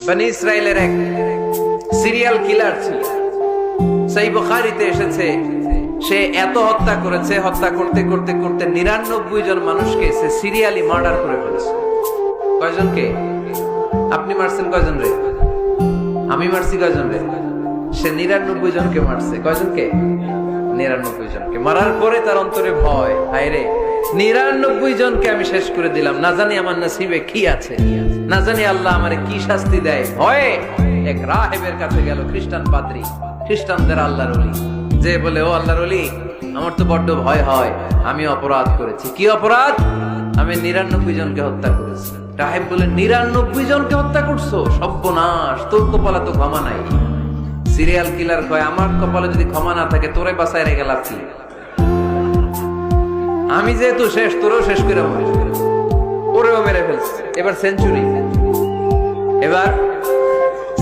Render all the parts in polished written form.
বনি ইসরায়েলের এক সিরিয়াল কিলার ছিল। সহিহ বুখারীতে এসেছে, সে এত হত্যা করেছে, হত্যা করতে করতে করতে 99 জন মানুষকে সে সিরিয়ালি মার্ডার করে ফেলেছে। কয়জনকে? আপনি মারছেন কয়জন রে? আমি মারছি কয়জন রে? সে 99 জনকে মারছে। কয়জনকে? 99 জনকে মারার পরে তার অন্তরে ভয়, হায় রে 99 জনকে আমি শেষ করে দিলাম, না জানি আমার নসিবে কি আছে, না জানি আল্লাহ আমারে কি শাস্তি দেয়। ভয়ে এক রাহেবের কাছে গেল, খ্রিস্টান পাদ্রী, খ্রিস্টানদের আল্লাহর ওলি, যে বলে, ও আল্লাহর ওলি, আমার তো বড্ড ভয় হয়, আমি অপরাধ করেছি। কি অপরাধ? আমি 99 জনকে হত্যা করেছি। রাহেব বলে, 99 জনকে হত্যা করছো? সর্বনাশ, তোর কপালে তো ক্ষমা নাই। সিরিয়াল কিলার কয়, আমার কপালে যদি ক্ষমা না থাকে তোরে বাঁচায় রেখে লাভ কি? আমি যেহেতু শেষ, তোরেও শেষ করে মরিস, ওরেও মেরে ফেলছে। এবার সেঞ্চুরি, এবার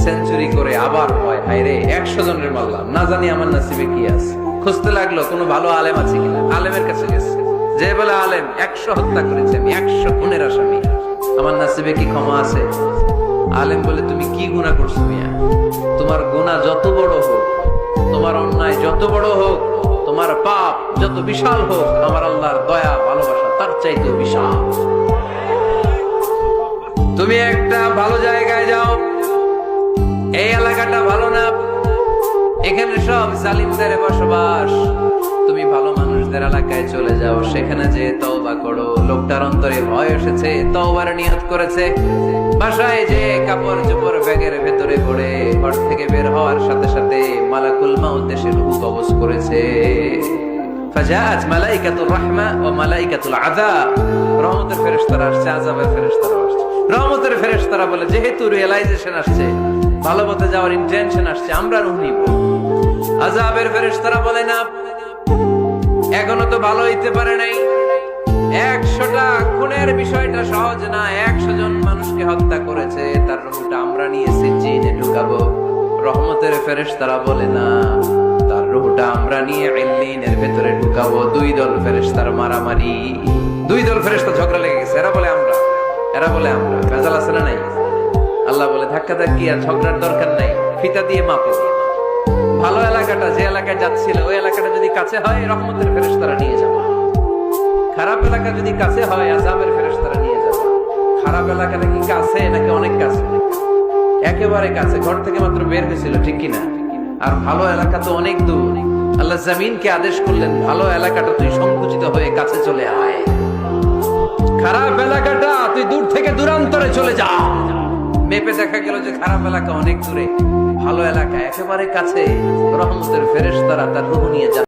সেঞ্চুরি করে আবার হয়, হায় রে 100 জনের মারলাম, না জানি আমার নসিবে কি আছে। খুঁজতে লাগলো কোনো ভালো আলেম আছে কিনা। আলেমের কাছে গেছে, যে বলে, আলেম 100 হত্যা করেছে আমি, 100 খুনের আসামি, আমার নসিবে কি ক্ষমা আছে? আলেম বলে, তুমি কি গুনাহ করছো মিয়া? তোমার গুনাহ যত বড় হোক, তোমার অন্যায় যত বড় হোক, তোমার পাপ যত বিশাল হোক, আমার আল্লাহর দয়া ভালোবাসা তার চাইতেও বিশাল। তুমি একটা ভালো জায়গায় যাও, এই এলাকাটা ভালো না, এখানে সব জালিমদের বসবাস, তুমি ভালো মানুষদের এলাকায় চলে যাও, সেখানে যে তওবা করো। লোকটার অন্তরে ভয় এসেছে, তওবার নিয়ত করেছে। বাসায় যে কাপড় চোপড় ব্যাগের ভেতরে পড়ে ঘর থেকে বের হওয়ার সাথে সাথে মালাকুল মাউত এসে রূহ কবজ করেছে। ফাজাআত মালাইকাতুর রাহমা ওয়া মালাইকাতুল আযাব, রহমতের ফেরেশতারা আসছে, আযাবের ফেরেশতারা আসছে। রহমতের ফেরেশতারা বলে, যেহেতু রিয়েলাইজেশন আসছে, ভালো পথে যাওয়ার ইন্টেনশন আসছে, আমরা রূহ নিব। আযাবের ফেরেশতারা বলে, না, এখনো তো ভালো হইতে পারে নাই, 100টা খুনের বিষয়টা সহজ না, 100 জন মানুষকে হত্যা করেছে, তার রূহটা আমরা নিয়ে সিজিনে ঢুকাবো। রহমতের ফেরেশতারা বলে, না, তার রূহটা আমরা নিয়ে ইল্লিনের ভেতরে ঢুকাবো। 2 দল ফেরেশতার মারামারি, 2 দল ফেরেশতা ঝগড়া লেগে গেছে। এরা বলে আমরা, এরা বলে আমরা। ভেজাল আছে না নাই? আল্লাহ বলে, ধাক্কা ধাক্কি আর ঝগড়ার দরকার নাই, ফিতা দিয়ে মাপো। ভালো এলাকাটা, যে এলাকায় যাচ্ছিল, ওই এলাকাটা যদি কাছে হয়, রহমতের ফেরেশতারা নিয়ে যাবে। খারাপ এলাকা যদি কাছে হয়, আযাবের ফেরেশতারা নিয়ে যাবে। খারাপ এলাকা নাকি কাছে, নাকি অনেক কাছে? একেবারে কাছে, ঘর থেকে মাত্র বের হয়েছিল, ঠিক কিনা? আর ভালো এলাকা তো অনেক দূর। আল্লাহ জমিনকে আদেশ করলেন, ভালো এলাকাটা তুই সংকুচিত হয়ে কাছে চলে আয়, খারাপ এলাকাটা তুই দূর থেকে দূরান্তরে চলে যা। মেপে দেখা গেল যে খারাপ এলাকা অনেক দূরে, ভালো এলাকা একেবারে কাছে। রহমতের ফেরেশতারা তার রূহ নিয়ে যাচ্ছে।